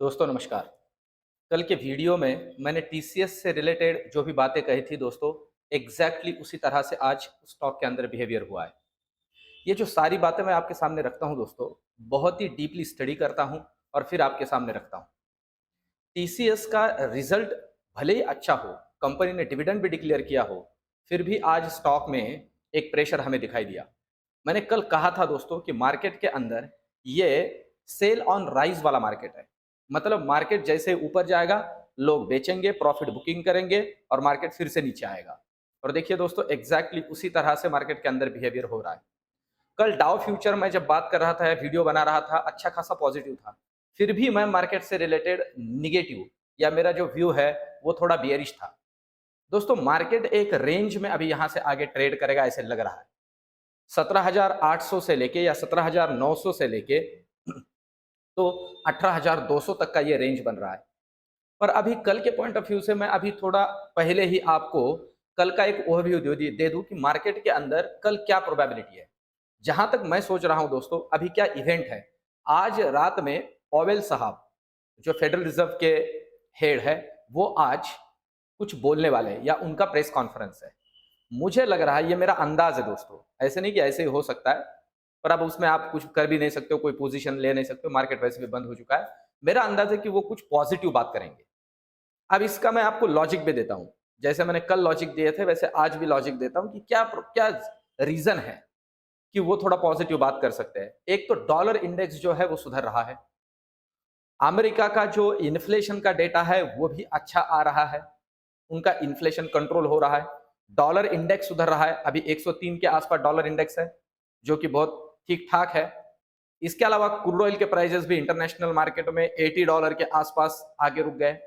दोस्तों नमस्कार। कल के वीडियो में मैंने टीसीएस से रिलेटेड जो भी बातें कही थी दोस्तों, एग्जैक्टली उसी तरह से आज स्टॉक के अंदर बिहेवियर हुआ है। ये जो सारी बातें मैं आपके सामने रखता हूं दोस्तों, बहुत ही डीपली स्टडी करता हूं और फिर आपके सामने रखता हूं। टीसीएस का रिजल्ट भले ही अच्छा हो, कंपनी ने डिविडेंड भी डिक्लेयर किया हो, फिर भी आज स्टॉक में एक प्रेशर हमें दिखाई दिया। मैंने कल कहा था दोस्तों कि मार्केट के अंदर ये सेल ऑन राइज वाला मार्केट है। मतलब मार्केट जैसे ऊपर जाएगा, लोग बेचेंगे, प्रॉफिट बुकिंग करेंगे और मार्केट फिर से नीचे आएगा। और देखिए दोस्तों, एग्जैक्टली उसी तरह से मार्केट के अंदर बिहेवियर हो रहा है। कल डाउ फ्यूचर में जब बात कर रहा था, वीडियो बना रहा था, अच्छा खासा पॉजिटिव था। फिर भी मैं मार्केट से रिलेटेड निगेटिव या मेरा जो व्यू है वो थोड़ा बियरिश था। दोस्तों मार्केट एक रेंज में अभी यहां से आगे ट्रेड करेगा ऐसे लग रहा है। 17,800 से लेके या 17,900 से लेके तो 18,200 तक का ये रेंज बन रहा है। पर अभी कल के पॉइंट ऑफ व्यू से मैं अभी थोड़ा पहले ही आपको कल का एक ओवरव्यू दे दूं कि मार्केट के अंदर कल क्या प्रोबेबिलिटी है। जहां तक मैं सोच रहा हूं दोस्तों, अभी क्या इवेंट है। आज रात में पॉवेल साहब, जो फेडरल रिजर्व के हेड है, वो आज कुछ बोलने वाले हैं या उनका प्रेस कॉन्फ्रेंस है। मुझे लग रहा है, ये मेरा अंदाज है दोस्तों, ऐसे नहीं कि ऐसे ही हो सकता है, पर अब उसमें आप कुछ कर भी नहीं सकते हो, कोई पोजीशन ले नहीं सकते हो, मार्केट वैसे भी बंद हो चुका है। मेरा अंदाज है कि वो कुछ पॉजिटिव बात करेंगे। अब इसका मैं आपको लॉजिक भी देता हूं। जैसे मैंने कल लॉजिक दिए थे, वैसे आज भी लॉजिक देता हूं कि क्या क्या रीजन है कि वो थोड़ा पॉजिटिव बात कर सकते हैं। एक तो डॉलर इंडेक्स जो है वो सुधर रहा है। अमेरिका का जो इन्फ्लेशन का डेटा है वो भी अच्छा आ रहा है। उनका इन्फ्लेशन कंट्रोल हो रहा है। डॉलर इंडेक्स सुधर रहा है। अभी 103 के आसपास डॉलर इंडेक्स है, जो कि बहुत ठीक ठाक है। इसके अलावा क्रूड ऑयल के प्राइसेस भी इंटरनेशनल मार्केट में $80 के आसपास आगे रुक गए।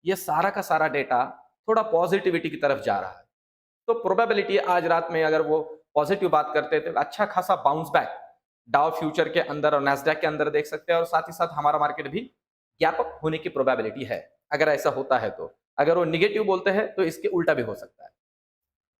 ये सारा का सारा डेटा थोड़ा पॉजिटिविटी की तरफ जा रहा है। तो प्रोबेबिलिटी आज रात में अगर वो पॉजिटिव बात करते हैं तो अच्छा खासा बाउंस बैक डाउ फ्यूचर के अंदर और नैस्डैक के अंदर देख सकते हैं, और साथ ही साथ हमारा मार्केट भी गैप अप होने की प्रोबेबिलिटी है। अगर ऐसा होता है तो अगर वो निगेटिव बोलते हैं तो इसके उल्टा भी हो सकता है।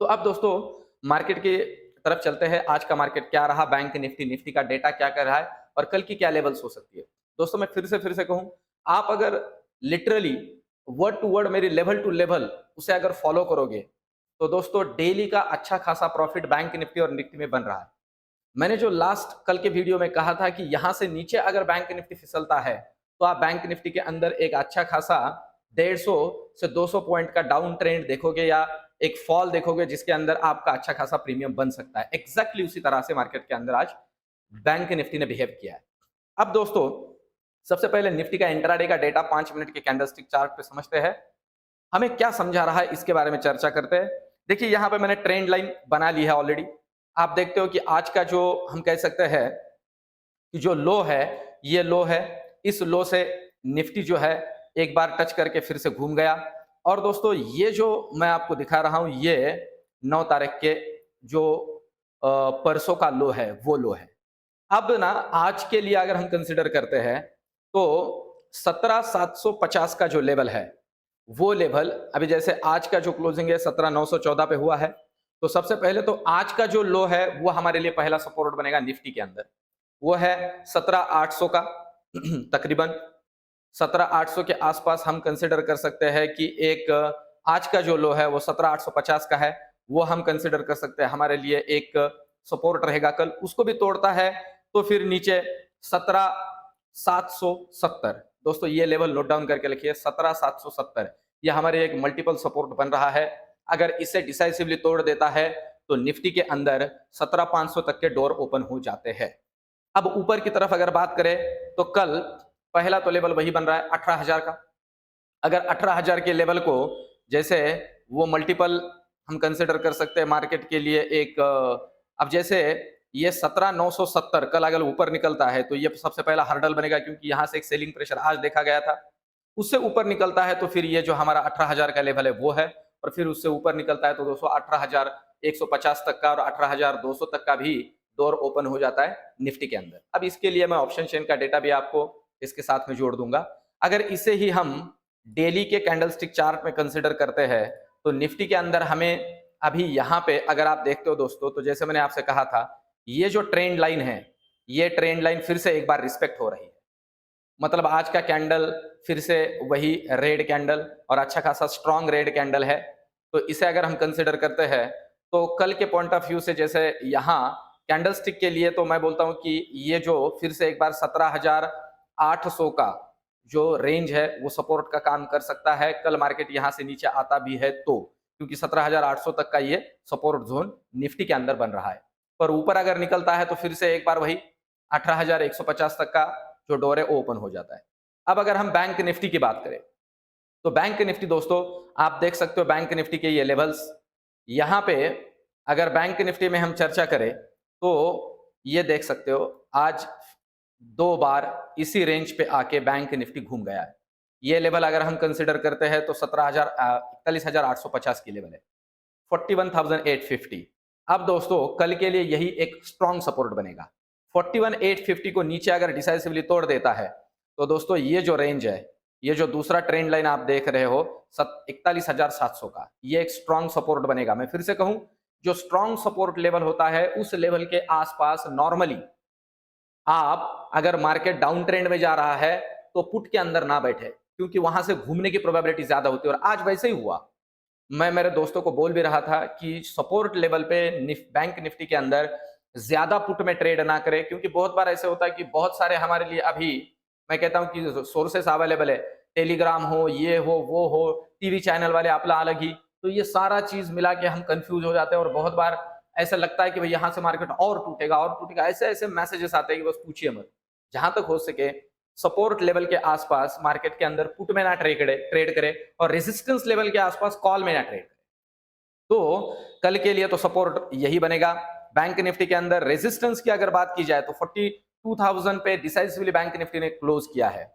तो अब दोस्तों मार्केट की तरफ चलते हैं। आज का मार्केट क्या रहा, बैंक निफ्टी निफ्टी का डेटा क्या कर रहा है और कल की क्या लेवल्स हो सकती है। दोस्तों मैं फिर से कहूं, आप अगर लिटरली वर्ड टू वर्ड मेरी लेवल टू लेवल उसे अगर फॉलो करोगे तो दोस्तों डेली का अच्छा खासा प्रॉफिट बैंक निफ्टी और निफ्टी में बन रहा है। मैंने जो लास्ट कल के वीडियो में कहा था कि यहां से नीचे अगर बैंक निफ्टी फिसलता है तो आप बैंक निफ्टी के अंदर एक अच्छा खासा 150 से 200 पॉइंट का डाउन ट्रेंड देखोगे या एक फॉल देखोगे, जिसके अंदर आपका अच्छा खासा प्रीमियम बन सकता है। एग्जैक्टली उसी तरह से मार्केट के अंदर आज बैंक निफ्टी ने बिहेव किया है। अब दोस्तों सबसे पहले निफ्टी का इंट्राडे का डेटा 5 मिनट के कैंडलस्टिक चार्ट पे समझते हैं। हमें क्या समझा रहा है इसके बारे में चर्चा करते हैं। देखिए यहाँ पे मैंने ट्रेंड लाइन बना ली है ऑलरेडी। आप देखते हो कि आज का जो हम कह सकते हैं कि जो लो है, ये लो है। इस लो से निफ्टी जो है एक बार टच करके फिर से घूम गया। और दोस्तों ये जो मैं आपको दिखा रहा हूं, ये 9 तारीख के जो परसों का लो है वो लो है। अब ना आज के लिए अगर हम कंसिडर करते हैं तो 17,750 का जो लेवल है वो लेवल, अभी जैसे आज का जो क्लोजिंग है 17,914 पे हुआ है, तो सबसे पहले तो आज का जो लो है वो हमारे लिए पहला सपोर्ट बनेगा निफ्टी के अंदर। वो है 17,800 का तकरीबन 17,800 के आसपास हम कंसिडर कर सकते हैं कि एक आज का जो लो है वो 17,850 का है। वो हम कंसिडर कर सकते हैं हमारे लिए एक सपोर्ट रहेगा। कल उसको भी तोड़ता है तो फिर नीचे 17,770। दोस्तों ये लेवल नोट डाउन करके लिखिए, 17,770। ये हमारे एक मल्टीपल सपोर्ट बन रहा है। अगर इसे डिसाइसिवली तोड़ देता है तो निफ्टी के अंदर 17,500 तक के डोर ओपन हो जाते हैं। अब ऊपर की तरफ अगर बात करें तो कल पहला तो लेवल वही बन रहा है 18,000 का। अगर 18,000 के लेवल को जैसे वो मल्टीपल हम कंसिडर कर सकते हैं मार्केट के लिए एक अब जैसे ये 17,970 कल अगर ऊपर निकलता है तो ये सबसे पहला हर्डल बनेगा, क्योंकि यहाँ से एक सेलिंग प्रेशर आज देखा गया था। उससे ऊपर निकलता है तो फिर ये जो हमारा 18,000 का लेवल है वो है, और फिर उससे ऊपर निकलता है तो दोस्तों 18,150 तक का और 18,200 तक का भी डोर ओपन हो जाता है निफ्टी के अंदर। अब इसके लिए मैं ऑप्शन चेन का डेटा भी आपको इसके साथ में जोड़ दूंगा। अगर इसे ही हम डेली के कैंडलस्टिक चार्ट में कंसिडर करते हैं तो निफ्टी के अंदर हमें अभी यहाँ पे अगर आप देखते हो दोस्तों, तो जैसे मैंने आपसे कहा था, ये जो ट्रेंड लाइन है, ये ट्रेंड लाइन फिर से एक बार रिस्पेक्ट हो रही है। मतलब आज का कैंडल फिर से वही रेड कैंडल और अच्छा खासा स्ट्रॉन्ग रेड कैंडल है। तो इसे अगर हम कंसिडर करते हैं तो कल के पॉइंट ऑफ व्यू से जैसे यहाँ कैंडलस्टिक के लिए तो मैं बोलता हूँ कि ये जो फिर से एक बार 17,800 का जो रेंज है वो सपोर्ट का काम कर सकता है। कल मार्केट यहाँ से नीचे आता भी है तो, क्योंकि 17,800 तक का ये सपोर्ट जोन निफ्टी के अंदर बन रहा है। पर ऊपर अगर निकलता है तो फिर से एक बार वही 18,150 तक का जो डोर है वो ओपन हो जाता है। अब अगर हम बैंक निफ्टी की बात करें तो बैंक निफ्टी दोस्तों आप देख सकते हो बैंक निफ्टी के ये लेवल्स। यहाँ पे अगर बैंक निफ्टी में हम चर्चा करें तो ये देख सकते हो आज 2 बार इसी रेंज पे आके बैंक निफ्टी घूम गया है। ये लेवल अगर हम कंसिडर करते हैं तो 41,850 की लेवल है, 41,850। अब दोस्तों कल के लिए यही एक स्ट्रॉन्ग सपोर्ट बनेगा। 41,850 को नीचे अगर डिसाइसिवली तोड़ देता है तो दोस्तों ये जो रेंज है, ये जो दूसरा ट्रेंड लाइन आप देख रहे हो 41,700 का, ये एक स्ट्रॉन्ग सपोर्ट बनेगा। मैं फिर से कहूं, जो स्ट्रॉन्ग सपोर्ट लेवल होता है उस लेवल के आसपास नॉर्मली आप अगर मार्केट डाउन ट्रेंड में जा रहा है तो पुट के अंदर ना बैठे, क्योंकि वहां से घूमने की प्रोबेबिलिटी ज्यादा होती है। और आज वैसे ही हुआ। मैं मेरे दोस्तों को बोल भी रहा था कि सपोर्ट लेवल पे बैंक निफ्टी के अंदर ज्यादा पुट में ट्रेड ना करें, क्योंकि बहुत बार ऐसे होता है कि बहुत सारे हमारे लिए अभी मैं कहता हूं कि सोर्सेस अवेलेबल है, टेलीग्राम हो, ये हो, वो हो, टीवी चैनल वाले अपना अलग ही, तो ये सारा चीज मिला के हम कंफ्यूज हो जाते हैं। और बहुत बार ऐसा लगता है कि भाई यहाँ से मार्केट और टूटेगा और टूटेगा, ऐसे ऐसे मैसेजेस आते हैं कि बस पूछिए मत। जहां तक हो सके सपोर्ट लेवल के आसपास मार्केट के अंदर पुट में ना ट्रेड करे और रेजिस्टेंस लेवल के आसपास कॉल में ना ट्रेड करे। तो कल के लिए तो सपोर्ट यही बनेगा। बैंक निफ्टी के अंदर रेजिस्टेंस की अगर बात की जाए तो 42,000 पे डिसाइसिवली बैंक निफ्टी ने क्लोज किया है।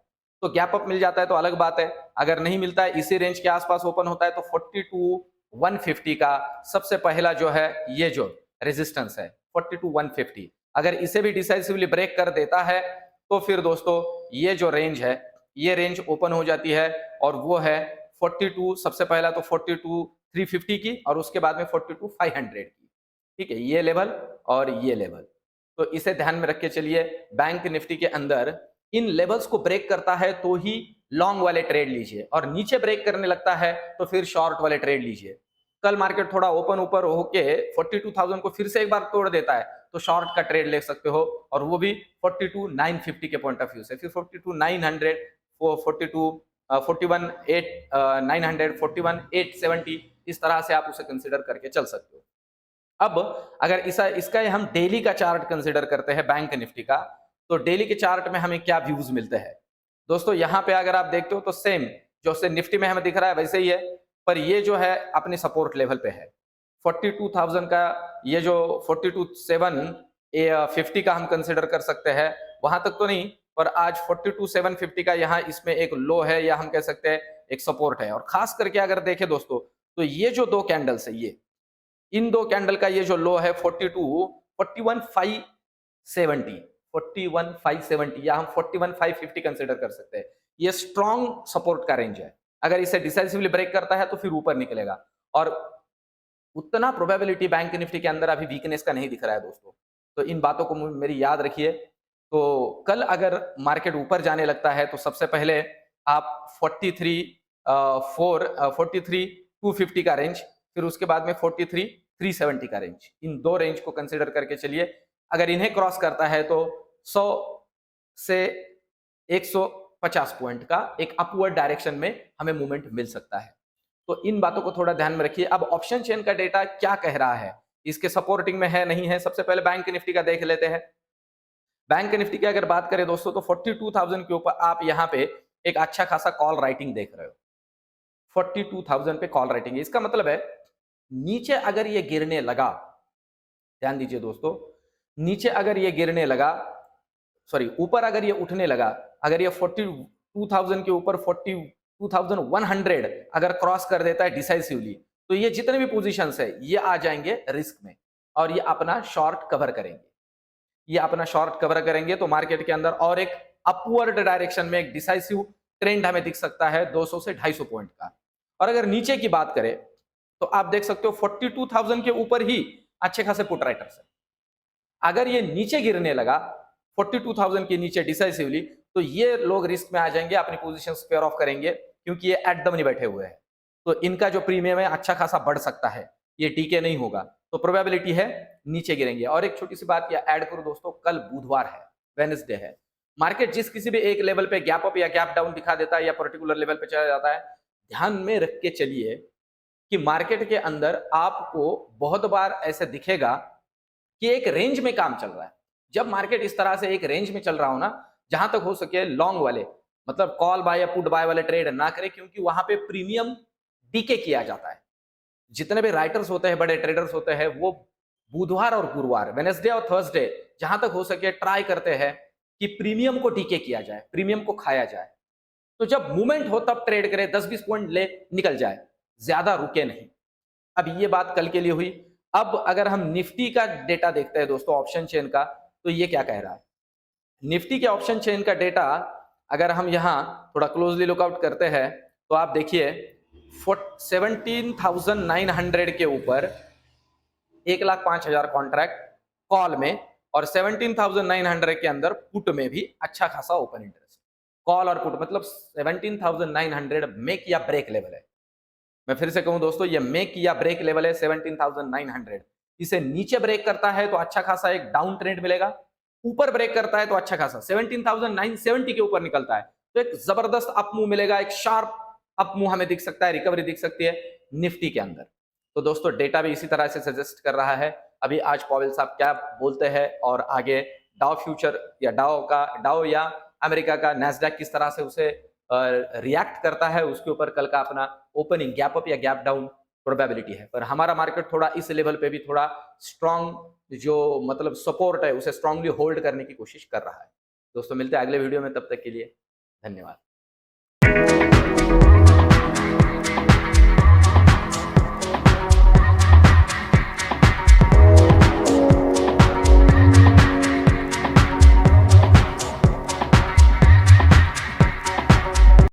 तो गैप अप मिल जाता है तो अलग बात है, अगर नहीं मिलता है इसी रेंज के आसपास ओपन होता है तो 42,150 का सबसे पहला जो है ये जो रेजिस्टेंस है 42,150, अगर इसे भी डिसाइसिवली ब्रेक कर देता है तो फिर दोस्तों ये जो रेंज है ये रेंज ओपन हो जाती है और वो है 42, सबसे पहला तो 42,350 की और उसके बाद में 42,500 की। ठीक है, ये लेवल और ये लेवल, तो इसे ध्यान में रख के चलिए। बैंक निफ्टी के अंदर इन लेवल्स को ब्रेक करता है तो ही लॉन्ग वाले ट्रेड लीजिए, और नीचे ब्रेक करने लगता है तो फिर शॉर्ट वाले ट्रेड लीजिए। कल मार्केट थोड़ा ओपन ऊपर होके 42,000 को फिर से एक बार तोड़ देता है तो शॉर्ट का ट्रेड ले सकते हो, और वो भी 42,950 के पॉइंट ऑफ व्यू से। फिर 42,900, 41,900, 41,870 इस तरह से आप उसे कंसिडर करके चल सकते हो। अब अगर इसका हम डेली का चार्ट कंसिडर करते हैं बैंक निफ्टी का, तो डेली के चार्ट में हमें क्या व्यूज मिलते हैं दोस्तों। यहाँ पे अगर आप देखते हो तो सेम जो से निफ्टी में हमें दिख रहा है वैसे ही है, पर ये जो है अपने सपोर्ट लेवल पे है 42,000 का। ये जो 42,750 का हम कंसिडर कर सकते हैं, वहां तक तो नहीं, पर आज 42,750 का यहाँ इसमें एक लो है या हम कह सकते हैं एक सपोर्ट है। और खास करके अगर देखें दोस्तों तो ये जो दो कैंडल्स है, ये इन दो कैंडल का ये जो लो है 41,570, 41,570 या हम 41,550 कंसिडर कर सकते हैं। ये स्ट्रॉन्ग सपोर्ट का रेंज है, अगर इसे डिसाइसिवली ब्रेक करता है तो फिर ऊपर निकलेगा। और उतना प्रोबेबिलिटी बैंक निफ्टी के अंदर अभी वीकनेस का नहीं दिख रहा है दोस्तों, तो इन बातों को मेरी याद रखिए। तो कल अगर मार्केट ऊपर जाने लगता है तो सबसे पहले आप 43,250 का रेंज, फिर उसके बाद में 43,370 का रेंज, इन दो रेंज को कंसिडर करके चलिए। अगर इन्हें क्रॉस करता है तो 100 से 150 पॉइंट का एक अपवर्ड डायरेक्शन में हमें मूवमेंट मिल सकता है। तो इन बातों को थोड़ा ध्यान में रखिए। अब ऑप्शन चेन का डेटा क्या कह रहा है, इसके सपोर्टिंग में है नहीं है, सबसे पहले बैंक निफ्टी का देख लेते हैं। बैंक निफ्टी की अगर बात करें दोस्तों तो 42,000 के ऊपर आप यहाँ पे एक अच्छा खासा कॉल राइटिंग देख रहे हो। 42,000 पे कॉल राइटिंग, इसका मतलब है नीचे अगर ये गिरने लगा, ध्यान दीजिए दोस्तों, नीचे अगर ये गिरने लगा, सॉरी ऊपर अगर ये उठने लगा, अगर ये 42,000 के ऊपर 42,100 अगर क्रॉस कर देता है डिसाइसिवली, तो ये जितने भी पोजीशंस है ये आ जाएंगे रिस्क में और ये अपना शॉर्ट कवर करेंगे। ये अपना शॉर्ट कवर करेंगे तो मार्केट के अंदर और एक अपवर्ड डायरेक्शन में एक डिसाइसिव ट्रेंड हमें दिख सकता है 200 से 250 पॉइंट का। और अगर नीचे की बात करें तो आप देख सकते हो 42,000 के ऊपर ही अच्छे खासे पुट राइटर्स है। अगर ये नीचे गिरने लगा 42,000 के नीचे डिसाइसिवली, तो ये लोग रिस्क में आ जाएंगे, अपनी पोजीशन स्क्वेयर ऑफ करेंगे, क्योंकि ये एट द मनी बैठे हुए हैं। तो इनका जो प्रीमियम है अच्छा खासा बढ़ सकता है, ये टीके नहीं होगा, तो प्रोबेबिलिटी है नीचे गिरेंगे। और एक छोटी सी बात या ऐड करूं दोस्तों, कल बुधवार है, वेडनेसडे है, मार्केट जिस किसी भी एक लेवल पे गैप अप या गैप डाउन दिखा देता है या पर्टिकुलर लेवल पे चला जाता है, ध्यान में रख के चलिए कि मार्केट के अंदर आपको बहुत बार ऐसे दिखेगा कि एक रेंज में काम चल रहा है। जब मार्केट इस तरह से एक रेंज में चल रहा हो ना, जहां तक हो सके लॉन्ग वाले, मतलब कॉल बाय या पुट बाय वाले ट्रेड ना करें, क्योंकि वहां पे प्रीमियम डीके किया जाता है। जितने भी राइटर्स होते हैं, बड़े ट्रेडर्स होते हैं, वो बुधवार और गुरुवार, वेडनेसडे और थर्सडे, जहां तक हो सके ट्राई करते हैं कि प्रीमियम को डीके किया जाए, प्रीमियम को खाया जाए। तो जब मूवमेंट हो तब ट्रेड करें, 10-20 पॉइंट ले निकल जाए, ज्यादा रुके नहीं। अब ये बात कल के लिए हुई। अब अगर हम निफ्टी का डेटा देखते हैं दोस्तों, ऑप्शन चेन का, तो ये क्या कह रहा है। निफ्टी के ऑप्शन चेन का डेटा अगर हम यहां थोड़ा क्लोजली लुकआउट करते हैं, तो आप देखिए 17,900 के ऊपर 1,05,000 कॉन्ट्रैक्ट कॉल में, और 17,900 के अंदर पुट में भी अच्छा खासा ओपन इंटरेस्ट। कॉल और पुट मतलब 17,900 मेक या ब्रेक लेवल है। मैं फिर से कहूं दोस्तों, ये मेक या ब्रेक लेवल है 17,900। इसे नीचे ब्रेक करता है तो अच्छा खासा एक डाउन ट्रेंड मिलेगा, ऊपर ब्रेक करता है तो अच्छा खासा 17,970 के ऊपर निकलता है तो एक जबरदस्त अप मूव मिलेगा, एक शार्प अप मूव हमें दिख सकता है, रिकवरी दिख सकती है निफ्टी के अंदर। तो दोस्तों डेटा भी इसी तरह से सजेस्ट कर रहा है। अभी आज पॉवेल साहब क्या बोलते हैं और आगे डाउ फ्यूचर या डाउ या अमेरिका का नैस्डैक किस तरह से उसे रिएक्ट करता है, उसके ऊपर कल का अपना ओपनिंग गैप अप या गैप डाउन प्रोबेबिलिटी है। पर हमारा मार्केट थोड़ा इस लेवल पे भी थोड़ा स्ट्रॉन्ग जो मतलब सपोर्ट है उसे स्ट्रांगली होल्ड करने की कोशिश कर रहा है। दोस्तों मिलते हैं अगले वीडियो में, तब तक के लिए धन्यवाद।